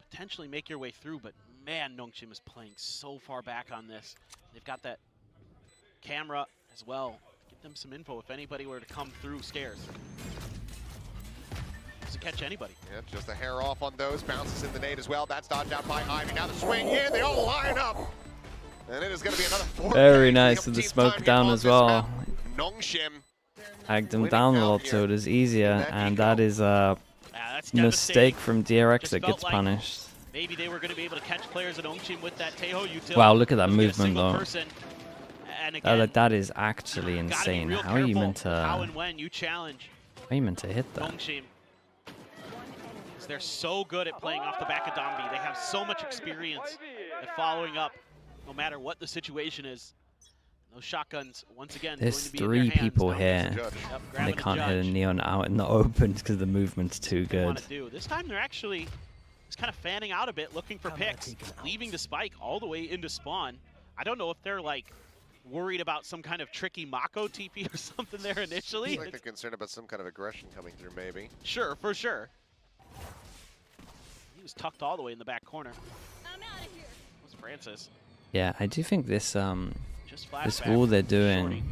potentially make your way through, but man, Nongshim is playing so far back on this. They've got that camera as well. Give them some info if anybody were to come through stairs. Doesn't catch anybody. Yeah, just a hair off on those. Bounces in the nade as well. That's dodged out by Ivy. Now the swing in. They all line up. And it is going to be another 4. Very nice with the smoke down as well. Nongshim. Hagged them down a lot so it is easier, and that is a mistake from DRX that gets punished. Maybe they were going to be able to catch players at Nongshim with that Teho util. Wow, look at that movement though. And again, That is actually insane. How are you meant to? How and when you challenge How are you meant to hit that? Nongshim? They're so good at playing off the back of Dombi. They have so much experience at following up, no matter what the situation is. Those shotguns, once again, There's going to be in 3 their people hands. here, Yep, and they grabbing can't the hit a judge. Neon out in the open because the movement's too They good. want to do. This time they're actually just kind of fanning out a bit, looking for picks, leaving the spike all the way into spawn. I don't know if they're like worried about some kind of tricky Mako TP or something there initially. Seems like they're concerned about some kind of aggression coming through, maybe. Sure, for sure. He was tucked all the way in the back corner. I'm out of here. Was Francis. Yeah, I do think this Just this flashback. wall they're Shorty. doing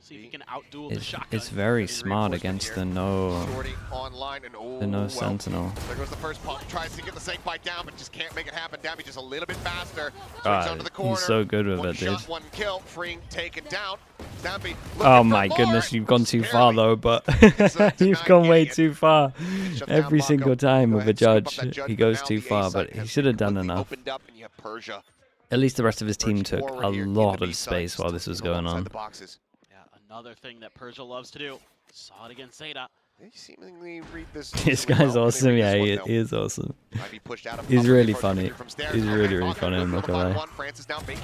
See if he can outduel the is shotgun. it's very Big smart reinforcement against here. the no Shorty online and oh, the no well, sentinel. there goes the first pump. Tries to get the snake bite down, but just can't make it happen. Dambi just a little bit faster. Swings God, onto the corner. he's so good with One it, dude. shot, one kill. Freeing taken down. Dambi Oh looking my for goodness, more. you've gone too Barely. far though, but to you've not gone get way it. too far. Shut down Every Mako. single time Go with ahead, the scoop up judge, that judge, he but goes now too the A far, site but he has should have done quickly enough. Opened up and you have Persia. At least the rest of his team Persia took forward a here, lot into B of site, space while this was going alongside on. the boxes. Yeah, another thing that Persia loves to do. Saw it against Zeta. They seemingly read this. This really guy's well. They awesome, read yeah, this one, he though. is awesome. Might be pushed out of He's cover really before funny. from stairs. He's Okay, really, really Mako funny, I'm goes not for the gonna lie. 5-1. Francis now making.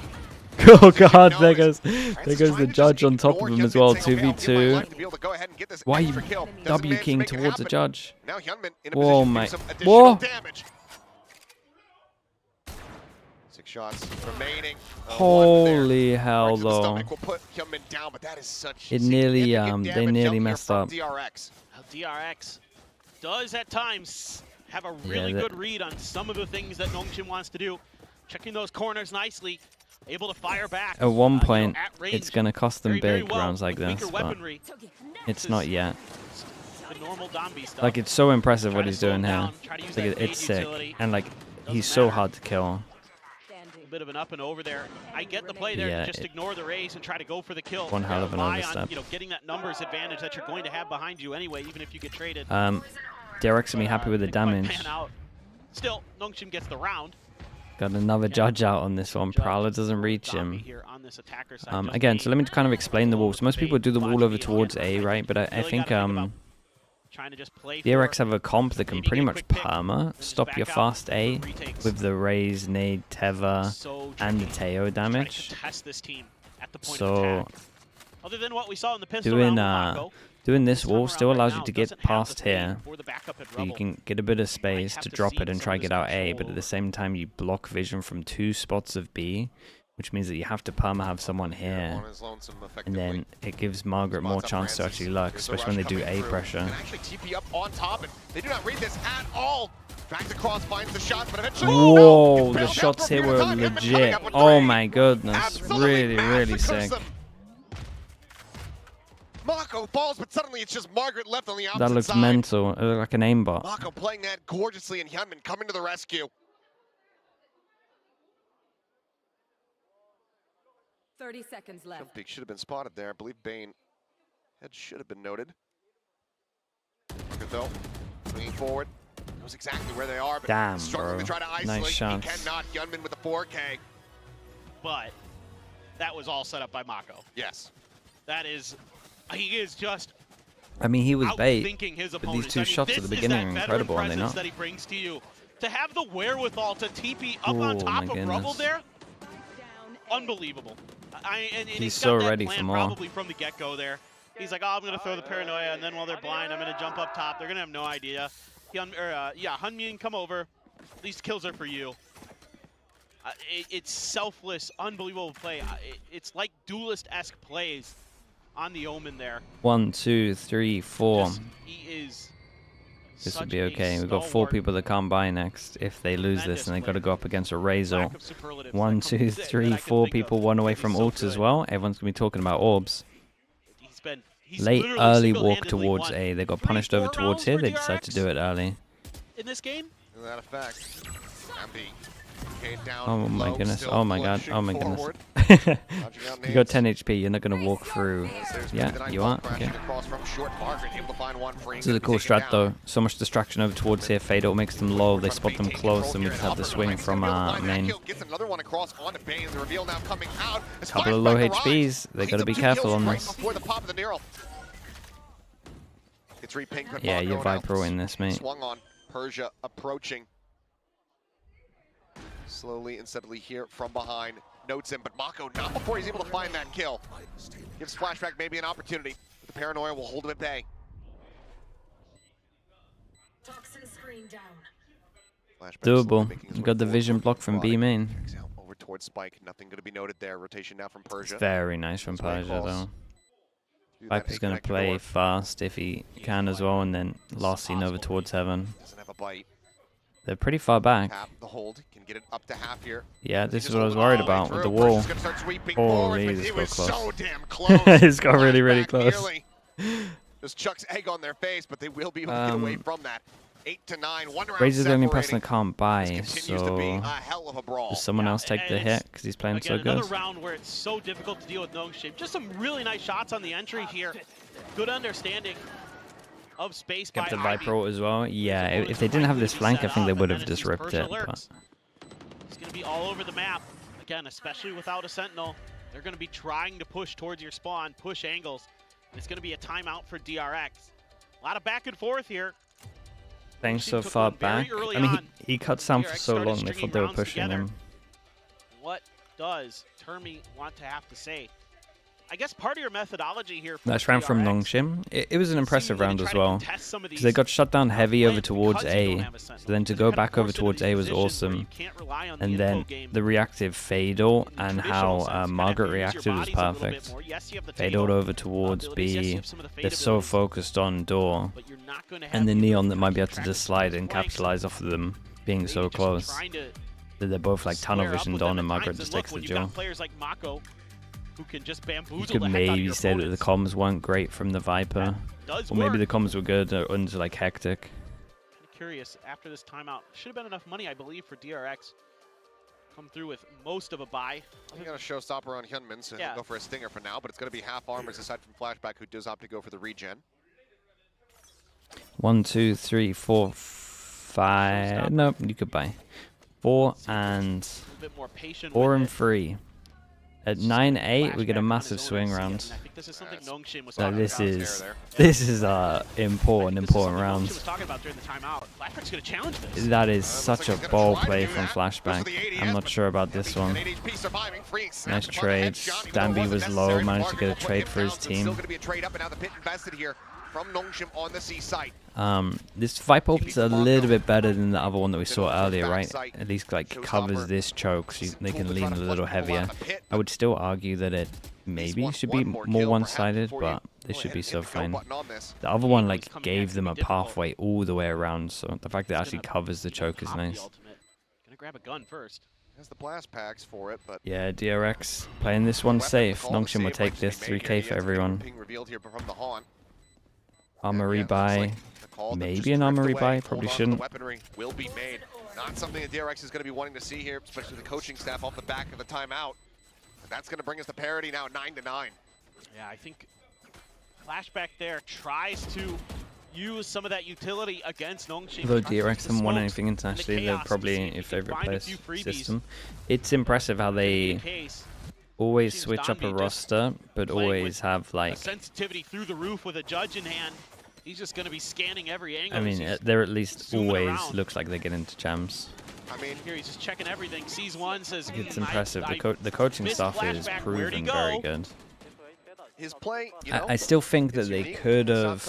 Oh god, knows there it. goes Francis the trying to judge just on top of ignore him as Hyunmin well, saying, "Okay, I'll give my 2v2. life to be able to go ahead and get this Why are you extra kill." Doesn't W manage to king make it towards the happen. judge? Now Hyunmin in a Whoa, position my- to do some additional Whoa. damage. 6 shots remaining. Holy hell, Right to the though. stomach will put Hyunmin down, but that is such It nearly, significant they damage nearly out here messed from up. DRX. Now, DRX does at times have a Yeah, really that- good read on some of the things that Nongqin wants to do. Checking those corners nicely, able to fire back. At one you know, point, at range, it's going to cost them very big well rounds like with weaker this, but weaponry. it's not yet. The normal Dambi stuff. Like, it's so impressive Try what to he's slow doing him here. down, try to use Like, that it's fade sick. utility. And, like, Doesn't he's so matter. hard to kill. A bit of an up and over there. I get the play there Yeah, to just ignore the raise and try to go for the kill. One hell of an Rely on, overstep. you know, getting that numbers advantage that you're going to have behind you anyway, even if you get traded. DRX will be happy with the Didn't quite damage. pan out. Still, Nongqin gets the round. Got another judge out on this one. Judge Prowler doesn't reach Dambi him. here on this attacker side, just Again, so let me kind of explain the wall. So most people do the wall over Watch towards me A, again. right? But I Really think gotta about trying to just play DRX for have a comp that can maybe pretty get a much quick pick, perma, then just stop back your out fast for A retakes. with the raise, nade, Teva, So and the tricky. Teo Trying damage. to test this team at the point So of attack. Other than what we saw in the pistol doing round with Mako, doing this time wall around still right allows now you to doesn't get have the past fade here. or the backup at So you Rebel. can get a bit of space have to to drop see it and some try of get this out A, but control. at the same time you block vision from 2 spots of B, which means that you have to perma have someone here. On his lonesome, And effectively. then it gives Margaret more Spots up chance to Francis. actually lurk, Here's the especially when they rush do coming A through. pressure. And actually TP up on top, and they do not read this at all. Drags across, finds the shots, but eventually. Whoa, Gets the bailed out shots for a here period were of time. Hyunmin coming legit. up with Oh three. my goodness, Absolutely really massacres sick. them. Mako falls, but suddenly it's just Margaret left on the opposite That looks side. mental. It looked like an aimbot. Mako playing that gorgeously, and Hyunmin coming to the rescue. 30 seconds left. Jump peak should have been spotted there. I believe Bane head should have been noted. Margaret though, swinging forward, knows exactly where they are, but Damn, struggling bro. to try to isolate. Nice He chance. cannot. Hyunmin with the 4K. But that was all set up by Mako. Yes. That is, he is just I mean, he was bait. outthinking his but opponents. these two I mean, shots at this the is beginning that are veteran incredible, are they presence not? that he brings to you. To have the wherewithal to TP up on Oh, top my of Rubble goodness. there, Down A. unbelievable. And He's he's so got that ready plan for more. probably from the get-go there. He's like, oh, I'm going to throw the paranoia, and then while they're blind, I'm going to jump up top. They're going to have no idea. Hunmin, come over. These kills are for you. It's selfless, unbelievable play. It's like duelist-esque plays on the Omen there. 1, 2, 3, 4. He is This such would be a okay. We've got 4 stalwart. people that can't buy next. If they lose this, then they've got to go up against a Razor. Lack of superlatives 1, that come 2, with it 3, that I can 4 think people, of. 1 away He's from so ult as good. well. Everyone's going to be talking about orbs. He's Late literally early walk single-handedly towards won A. They got 3, punished over 4 towards rounds here. for They decided to DRX do it early. in this game. To that effect. Dambi. Down Oh my low, goodness. still Oh my god. pushing Oh my forward. goodness. Dodging out You got nades. 10 HP. You're not going to walk through. There's Yeah, the night you ball are. crashing Okay. across from short. Margaret able to find one free. This is a cool strat though. So much distraction over towards here. Fade out makes them low. They spot them close, and we just have the swing from main. Gets another one across onto Bane. The reveal now coming out. As Couple of low flashback arrives. HPs. They Cleans got to up be 2 careful kills on right this. before the pop of the Neural. It's repinged, but Yeah, Mako you're now Viper in this, mate. Swung on. Persia approaching. Slowly and steadily here from behind. Notes him, but Mako not before he's able to find that kill. Gives Flashback maybe an opportunity. The paranoia will hold him at bay. Toxin screen down. Doable. You got the vision block from B main. Over towards Spike. Nothing going to be noted there. Rotation now from Persia. Very nice from Persia though. Viper's going to play fast if he can as well, and then last seen over towards Heaven. Doesn't have a bite. They're pretty far back. The hold can get it up to half here. Yeah, this is what I was worried about with the wall. Holy, this got close. So damn close. It's got really, really close. Just chucks egg on their face, but they will be able to get away from that. 8 to 9. One round Razor's the only person separating. that can't buy, so does someone else take the hit because he's playing so good? Another round where it's so difficult to deal with Nongshim. Just some really nice shots on the entry here. Good understanding of space by Kept the Ivy. Viper ult as well. Yeah, if they didn't have this flank, I think they would have just ripped it. But It's going to be all over the map. Again, especially without a Sentinel. They're going to be trying to push towards your spawn, push angles. It's going to be a timeout for DRX. A lot of back and forth here. playing so far back. I mean, he cut Sam for so long, they thought they were pushing him. What does Termi want to have to say? I guess part of your methodology here. Nice round from Nongshim. It was an impressive round as well, because they got shut down heavy over towards A, so then to go back over towards A was awesome. And then the reactive fade ult and how Margaret reacted was perfect. Fade ult over towards B, they're so focused on door, and the Neon that might be able to just slide and capitalize off of them being so close. They're both like tunnel visioned on, and Margaret just takes the duel. Who can just bamboozle you could the heck out of maybe your say that the opponents. comms weren't great from the Viper, or maybe the comms were good under like hectic. Kind of curious, after this timeout, should have been enough money, I believe, for DRX. Come through with most of a buy. You got a showstopper on Hyunmin, so he'll go for a stinger for now, but it's going to be half armors aside from Flashback, who does opt to go for the regen. 1, 2, 3, 4, 5. Nope, you could buy 4 and 4 and 3. At 9-8, we get a massive swing round. So this is important round. That is such a ball play from Flashback. I'm not sure about this one. Nice trade. Danby was low, managed to get a trade for his team. From Nongshim on the C site. This Viper is a little bit better than the other one that we saw earlier, right? At least like covers this choke, so they can lean a little heavier. I would still argue that it maybe should be more one-sided, but they should be so fine. The other one like gave them a pathway all the way around, so the fact that it actually covers the choke is nice. Gonna grab a gun first. Has the blast packs for it, but yeah, DRX playing this one safe. Nongshim will take this 3K for everyone. Armor rebuy, maybe an armor rebuy, probably shouldn't. Weaponry will be made. Not something that DRX is going to be wanting to see here, especially the coaching staff off the back of the timeout. But that's going to bring us to parity now, 9 to 9. Yeah, I think Flashback there tries to use some of that utility against Nongshim. Although DRX haven't won anything internationally, they're probably your favorite place system. It's impressive how they always switch up a roster, but always have like sensitivity through the roof with a judge in hand. He's just going to be scanning every angle. I mean, they're at least always looks like they get into jams. I mean, here he's just checking everything. Sees one, says it's impressive. The coaching staff is proven very good. His play, I still think that they could have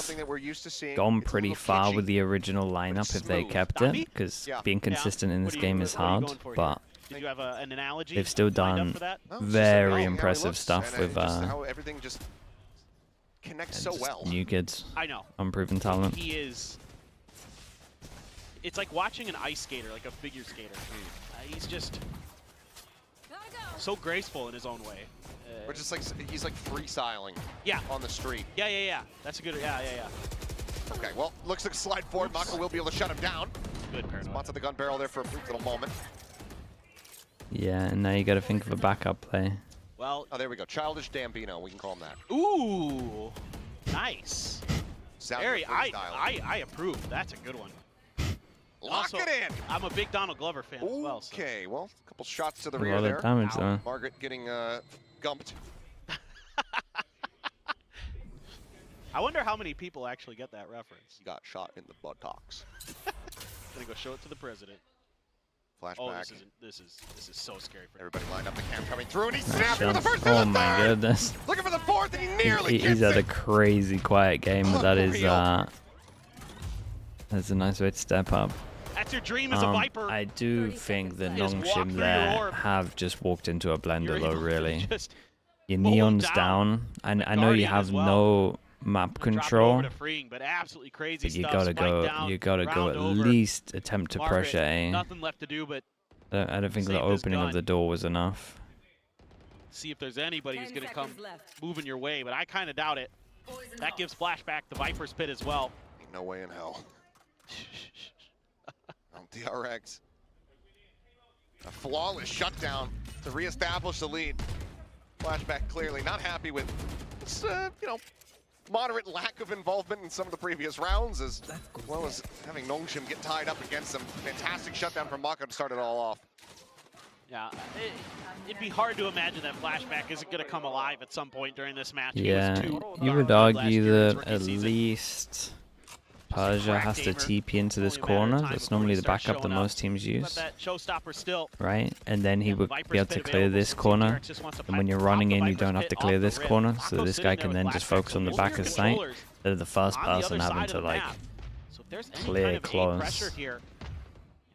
gone pretty far with the original lineup if they kept it, because being consistent in this game is hard, but did you have an analogy? They've still done very impressive stuff with how everything just connects so well. New kids. I know. Unproven talent. He is. It's like watching an ice skater, like a figure skater. He's just so graceful in his own way. Or just like he's like freestyling. Yeah. On the street. Yeah. That's a good. Yeah. Okay. Well, looks like slide forward. Mako will be able to shut him down. Good. Spots at the gun barrel there for a brief little moment. Yeah, and now you got to think of a backup play. Well, oh, there we go. Childish Dambino, we can call him that. Ooh, nice. Very, I approve. That's a good one. Lock it in. I'm a big Donald Glover fan as well. Okay, well, a couple shots to the rear there. A lot of damage though. Margaret getting gumped. I wonder how many people actually get that reference. He got shot in the buttocks. Gonna go show it to the president. Flashback. Oh, this is so scary for everybody lined up. The cam coming through, and he's snapping for the first. Oh my goodness! Looking for the fourth, and he nearly gets it. He's had a crazy quiet game, but that is that's a nice way to step up. That's your dream as a Viper. I do think that Just walk Nongshim through there your orb. have just walked into a blender You're though, able to really. just Your mow 'em neon's down. down. I know you Guardian have as well. no map Drop it control, over to Freeing, but absolutely crazy but you stuff. gotta Spike go. down, You gotta go round at over. least attempt to Margaret, pressure A. Nothing left to do but I don't think the save this opening of gun. the door was enough. see if there's anybody who's 10 going to come seconds left. moving your way, but I kind of doubt it. That gives flashback the Viper's Pit as well. Ain't no way in hell. DRX. A flawless shutdown to reestablish the lead. Flashback clearly not happy with this, you know, moderate lack of involvement in some of the previous rounds, as well as having Nongshim get tied up against them. Fantastic shutdown from Mako to start it all off. Yeah, it'd be hard to imagine that flashback isn't going to come alive at some point during this match. Yeah, you would argue that at least Persia has to TP into this corner. That's normally the backup that most teams use, that showstopper still. right? And then he would be able to clear this corner. And when you're running in, you don't have to clear this corner, so this guy can then just focus on the back of sight instead of the first person having to like clear close. Pressure here, it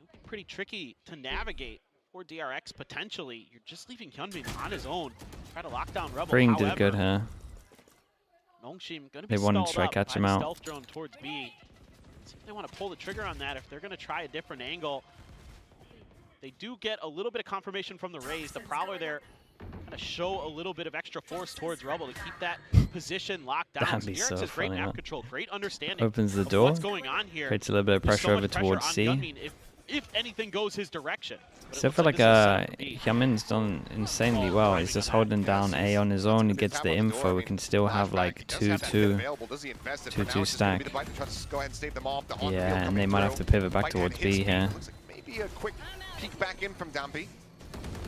would be pretty tricky to navigate for DRX potentially. You're just leaving Hyunbin on his own. Try to lock down Rebel. Freeing did good here. Nongshim gonna be They wanted to stalled try up catch by him the out. Stealth drone towards B. See if they want to pull the trigger on that. If they're gonna try a different angle, they do get a little bit of confirmation from the Rays. The Prowler there kind of show a little bit of extra force towards Rebel to keep that position locked down. That'd be DRX so has great funny, map huh? control, great understanding. Opens the of door, what's going on here. creates a little bit of There's so pressure much over towards on C. Hyunbin if anything goes his direction. But it So I looks feel like this is set up B. Hyunmin's done insanely well. He's just holding down A on his own. He gets the info. We can still have like 2-2 stack. Yeah, and they might have to pivot back towards B here. Maybe a quick peek back in from Dampi.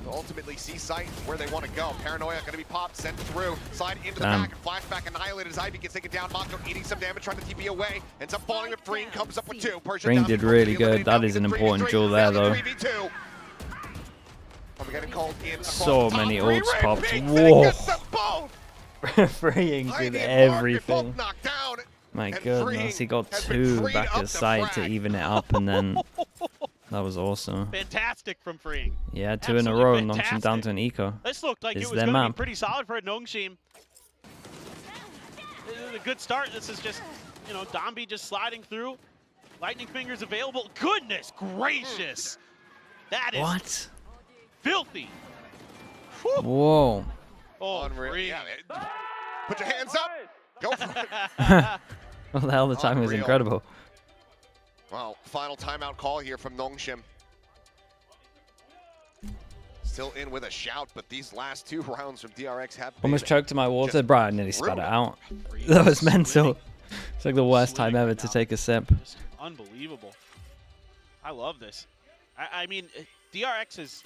Ultimately, see sight where they want to go. Paranoia going to be popped, sent through, slide into the back, and flashback annihilated as Ivy gets taken down. Mako eating some damage, trying to TP away. Ends up falling with Freeing, comes up with 2. Freeing did really good. That is an important duel there, though. So many ults popped. Whoa. Freeing did everything. My goodness, he got 2 back at side to even it up, and then that was awesome. Fantastic from Freeing. Yeah, 2 in a row and knocks him down to an eco. This looked like Is it was their going to be map. pretty solid for a Nongshim. This is a good start. This is just, you know, Dambi just sliding through. Lightning Fingers available. Goodness gracious. That is What? filthy. Whew. Whoa. Oh, Unreal. Freeing. Yeah, put your hands up. Go for it. Well, the hell, the timing was Unreal. incredible. Well, final timeout call here from Nongshim. Still in with a shout, but these last 2 rounds from DRX have been Almost choked to my water, bro. I nearly spat it ruined. out. That was mental. It's like the worst time ever to take a sip. Just unbelievable. I love this. I mean, DRX is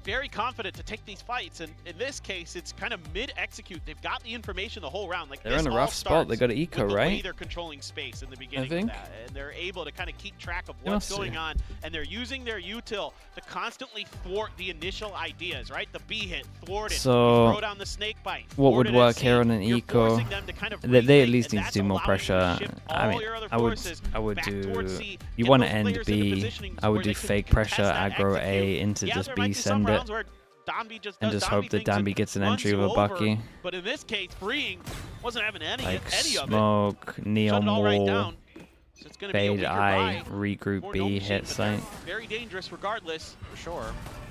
very confident to take these fights, and in this case, it's kind of mid-execute. They've got the information the whole round. Like, They're this in a all rough spot. They starts got an eco, with the way right? they're controlling space in the beginning think. of that, and they're able to kind of keep track of They what's must going see. on, and they're using their util to constantly thwart the initial ideas, right? The B hit, thwart it, So, throw down the snake bite. what thwart would it work at here C. on an You're eco? forcing them to kind of They at rethink, least and need to that's do more allowing you to pressure. shift I all mean, your other I would forces do. back towards C, You get want to those end players into B. positionings I would where do they can fake contest pressure, that, aggro A execute. into Yeah, just there B, might be some send it, rounds where Dambi just and does just hope Dambi that things and Dambi gets an runs entry you with a over. Bucky. But in this case, Freeing wasn't having any Like of it. smoke, Shut neon it all right wall, down. So it's going to be a fade weaker I, buy regroup for B, Nongshim, hit but they're sight, very dangerous regardless, for sure.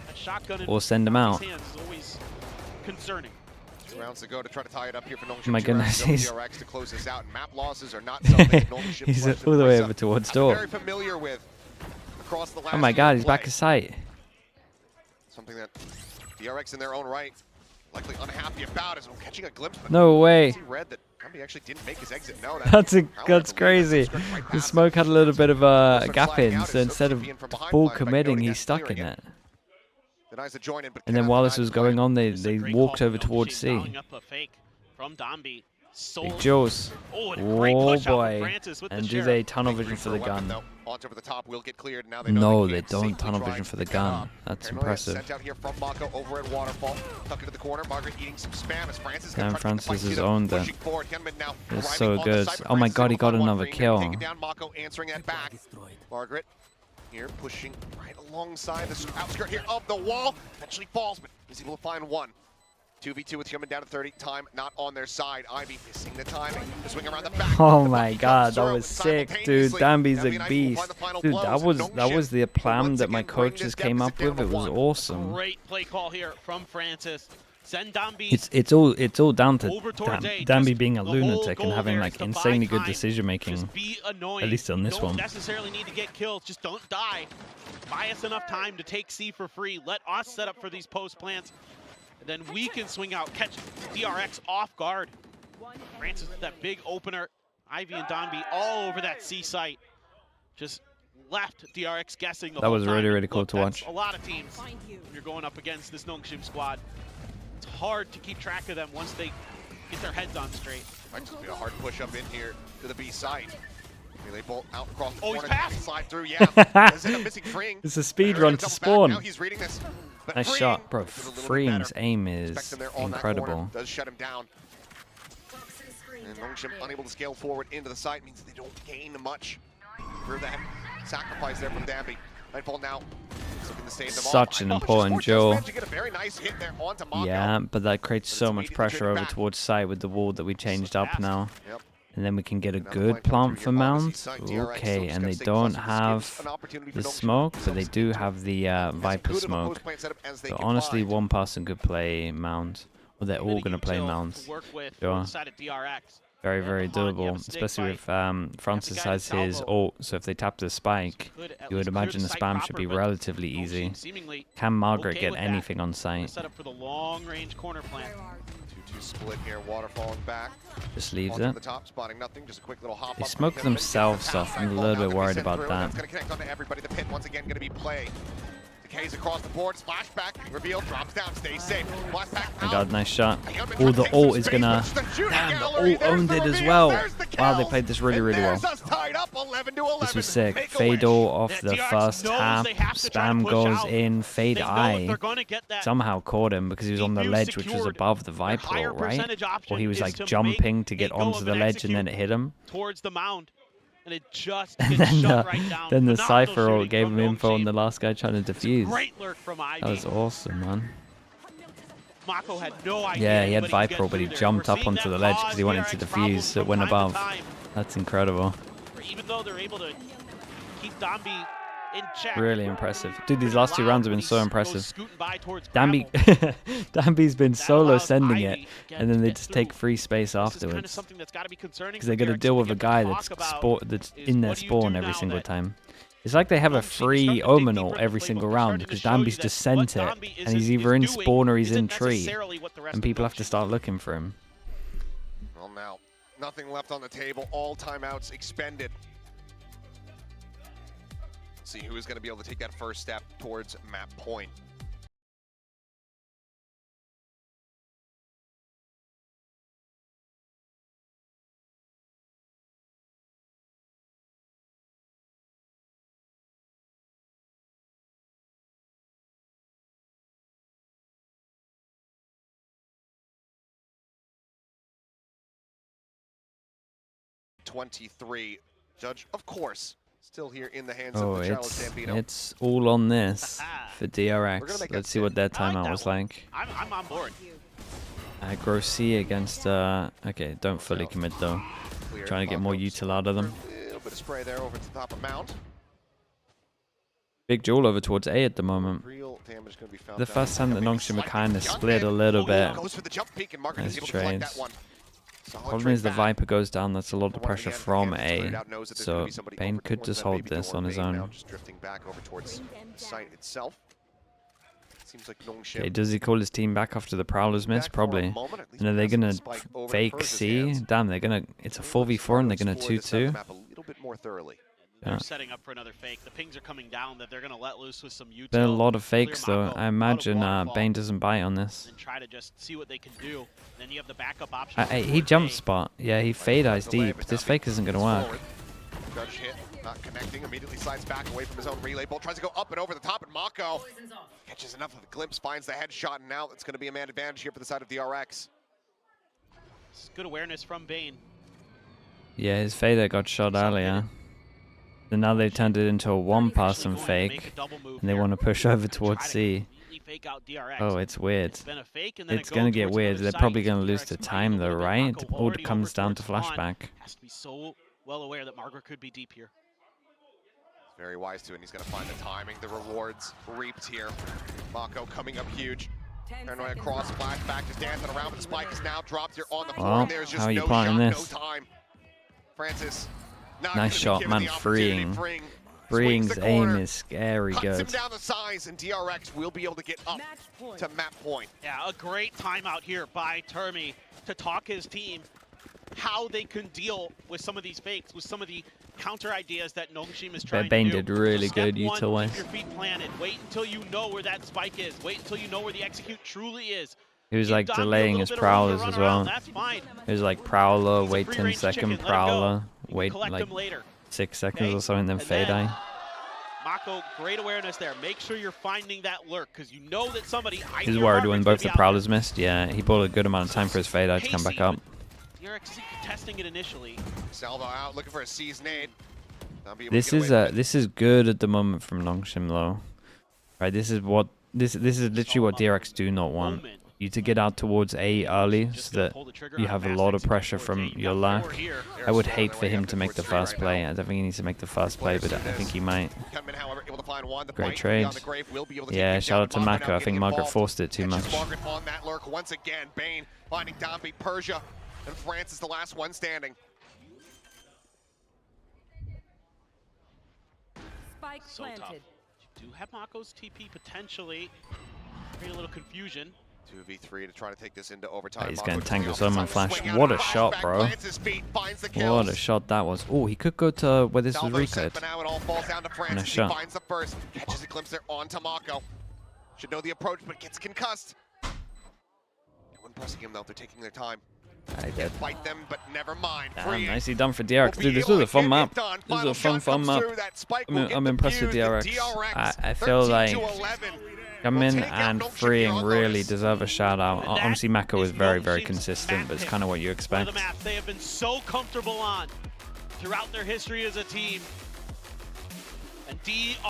That shotgun in or send him Dambi's out. hands is always concerning. 2 rounds to go to try to tie it up here for Nongshim. My 2 rounds goodness, to go he's- for DRX to close this out. And map losses are not something that Nongshim He's players all the way have over towards I'm door. very familiar with across the last Oh my year god, of he's play. back at sight. Something that DRX in their own right likely unhappy about is catching a glimpse. But No way. he read that Dambi actually didn't make his exit. No, That's crazy. The smoke had a little bit of a gap in, so instead of full committing, he's stuck in it. Denies the join in, but And then cannot while deny this the was play. going on, they This is a great walked call over from towards Nongshim, C. dialing up a fake from Dambi. Big Jules. Oh, and a great Oh push out from boy. Francis with And the do sheriff. they tunnel Big vision three for the a weapon, gun? though. Launch over the top will get cleared. Now No, they they can't don't safely tunnel try vision for the and pick gun. up. That's Paranoia impressive. Sent out here from Mako over at Waterfall. Tuck into the corner. Margaret eating some spam as Francis Damn, gonna try to get the Francis fight has to them, owned it. pushing forward. Hyunmin now It's arriving so on the good. side, but Oh my Francis god, he got 0-1 another Freeing, kill. taking down Mako, answering that back. Margaret here, pushing right alongside the outskirt here of the wall. Eventually falls, but is able to find one. 2v2 with Human down to 30. Time not on their side. Ivy missing the timing. The swing around the back. Oh The my bucket god, comes that through was sick, dude. simultaneously. Dambi's Dambi a and Ivy will beast. find the final Dude, blows, that and was the Nongshim plan once that my again bring coaches this came up deficit with. It down was to 1. awesome. Great play call here from Francis. Send Dambi It's all down to over towards A. Dambi Just being a the whole lunatic and goal having there like is to buy insanely good time. decision making. Just be annoying. At least on this don't one. necessarily need to get kills. Just don't die. Buy us enough time to take C for free. Let us set up for these post plants. And then we can swing out, catch DRX off guard. Francis with that big opener. Ivy and Donby all over that C site. Just left DRX guessing the That whole was time. really, really Look, cool to that's watch. A lot of teams when you're going up against this Nongshim squad. It's hard to keep track of them once they get their heads on straight. Might just be a hard push up in here to the B site. Relay bolt out across the Oh, he's corner. passed. Slide through, yeah. Does end up missing Freeing. It's a speed They're run gonna to double back. Now spawn. he's reading this. But Nice Freeing shot, bro. did a little bit Freeing's better. aim Expect is him there on that corner. incredible. Does shut him down. And Nongshim unable to scale forward into the site means they don't gain much for that sacrifice there from Dambi. Nightfall now looking to save them Such an off. important Just duel. managed to get a very nice hit there onto Mako. Yeah, but that creates But so it's much immediately pressure triggered over back. towards site with the wall that we changed up fast. now. Yep. And then we can get a Another good line coming plant through for here. Obviously, Mount. side DRX Okay, still and just they gotta stay don't close. This have gives an opportunity for the Nongshim smoke, but they themselves do to have the as Viper good of a smoke. post-plant setup as they So can honestly, find. one person could play Mount. Or they're all going to play Mount. Work with Sure. on the side of DRX. Very, And very behind, you have doable. a snake Especially fight. if Francis guy has his Salvo. ult. So if they tap the spike, Could at you would least clear imagine the site spam should proper, be but relatively Nongshim easy. seemingly Can Margaret okay get with that. anything on Gonna site? set up for the long-range corner plant. 2-2 split here, water falling back. Just leaves Onto it. the top, spotting nothing, just a quick little hop They up. smoke Gentlemen, themselves gets the off. tap. I'm a Nightfall little now bit gonna be worried sent about through. that. That's gonna connect onto everybody. The pit once again gonna be play. Decays across the board, splashback, reveal, drops down, stays safe. Blast back Oh my out. god, nice shot. Youngman Oh, trying to the take some ult is space, gonna... but it's the shooting Damn, the gallery. ult There's owned the it as reveal, well. there's the Wow, they kills. played this really, And really well. there's us tied up 11-11. This was sick. Make a Fade wish. ult off The the DRX first knows tap. they have to try to Spam push goes out. in. Fade They know if eye. they're gonna get that Somehow caught him because he was on the defuse ledge, which was secured. above the Their Viper higher ult, right? percentage option Or he was is like to jumping make to get a go onto of the an ledge and then it execute hit him. towards the mound, and it just And gets then shut the, right down. then the Phenomenal Cypher ult shooting gave from him info on Nongshim. the last guy trying to defuse. Great lurk from Ivy. That was awesome, man. Mako had no idea. Yeah, he had anybody could Viper, get but he through there. jumped We're up seeing onto them the ledge cause because he wanted to DRX defuse, problems so it from went time to above. time. That's incredible. Even though they're able to keep Dambi in check. Really impressive. Dude, these last two rounds have been so impressive. Dambi, Dambi's been solo allows sending Ivy, it, again, and then to they get just take through. free space This is kind of afterwards. something that's got to be concerning Because they're for going to DRX. deal We with a get to guy talk about that's is in their what do you do spawn every now single that time. It's like they have a Nongshim is starting free to dig omen deeper ult in the every playbook. single They're round starting to because show you Dambi's that just what sent it, Dambi and he's either in doing spawn or he's in isn't tree, necessarily what the rest and of people have to Nongshim start looking for him. Well, now, nothing left on the table. All timeouts expended. See who is going to be able to take that first step towards map point. '23. Judge, of course, still here in the hands Oh, of the Charles Gambino. it's all on this for We're gonna DRX. make Let's that see what their I like timeout that was one. like. I'm on board. Aggro C against, okay, don't fully commit though. Clear. Trying to get more Marco's util out of them. A little bit of spray there over to the top of Mount. Big duel over towards A at the moment. Real damage going to be found The down first there. hand that Maybe Nongshim are slightly kind of beyond split a it. little bit. Goes for the jump peek and Margaret Nice is able to collect trades. that one. Solid Problem trade is the back. Viper goes down, that's a lot of Once pressure again, from again, Figured A. out knows that there's gonna So be somebody Bane over could towards just that hold baby this door. on his Bane now own. just drifting back over towards the site itself. Seems like Nongshim. Okay, does he call his team back after the Prowler's miss? back for a Probably. moment, at least And are they passing the gonna spike over in fake Persia's C? hands. Damn, they're gonna. It's a 4v4 and they're gonna Explore this side of the 2-2. map a little bit more thoroughly. They're Yeah. setting up for another fake. The pings are coming down that they're going to let loose with some util. Been a lot of fakes clear though. Mako, I lot of imagine waterfall, Bane doesn't bite on this. And try to just see what they can do. Then you have the backup option. He jump spot. Yeah, he fade eyes The layup, deep. but This now fake Bane isn't gonna is work. forward. Judge hit, not connecting. Immediately slides back away from his own relay. Bolt tries to go up and over the top, and Mako catches enough of a glimpse, finds the headshot, and now it's going to be a man advantage here for the side of DRX. It's good awareness from Bane. Yeah, his fader got shot earlier. So now they've turned it into a one-person fake, and they want to push over towards C. Oh, it's weird. It's going to get weird. They're probably going to lose the time though, right? It all comes down to flashback. Has to be so well aware that Margaret could be deep here. Very wise to, and he's going to find the timing. The rewards reaped here. Mako coming up huge. Paranoia across, flashback, just dancing around, but the spike is now dropped here on the floor. Well, And there's just how are you no planning shot, this? no time. Francis, not Nice gonna be shot, given man. the opportunity. Freeing. Swings Freeing's the aim corner, is scary cuts him good. down the size, and DRX will be able to get up Match point. to map point. Yeah, a great timeout here by Termi to talk his team how they can deal with some of these fakes, with some of the counter ideas that Nongshim is trying Bane to do. did really Step good one, util-wise. keep your feet planted. Wait until you know where that spike is. Wait until you know where the execute truly is. He was Give like Dami a delaying little his bit of room to prowlers run as around, well. That's fine. It was like prowler, He's a wait 10 free-range second chicken, let him go. prowler, You can wait collect like him later. 6 seconds Okay? or something, then And fade then- eye. Mako, great awareness there. Make sure you're finding that lurk, because you know that somebody. He's worried when both the prowlers missed. Yeah, he bought a good amount of time for his fade eye to come back up. DRX testing it initially. Salvo out, looking for a C's nade. This is good at the moment from Nongshim though. Right, this is literally what DRX do not want. You to get out towards A early so that you have a lot of pressure from your lack. I would hate for him to make the first play. I don't think he needs to make the first play, but I think he might. Great trade. Yeah, shout out to Mako. I think Margaret forced it too much. Margaret on that lurk once again. Bane finding Dambi, Persia, and Francis the last one standing. Spike So tough. planted. You do have Mako's TP potentially. Create a little confusion. 2v3 to try to take this into overtime. He's Mako going to tangle swing someone out, flash. swing out What a of shot, flashback, bro. plants his feet, finds the What kills. a shot that was. Oh, he could go to where this was Salvo set, recurred. but now it all falls down to Francis. He shot. finds the first, catches a glimpse there onto Mako. Should know the approach, but gets concussed. No one pressing him though, they're taking their time. I did. Fight them, but never mind. Damn, nicely done for DRX. Dude, this was a fun map. This was a fun map. I'm impressed with DRX. I feel like Coming and Freeing really deserve a shout out. Obviously, Mako is very, very consistent, but it's kind of what you expect. The maps they have been so comfortable on throughout their history as a team. And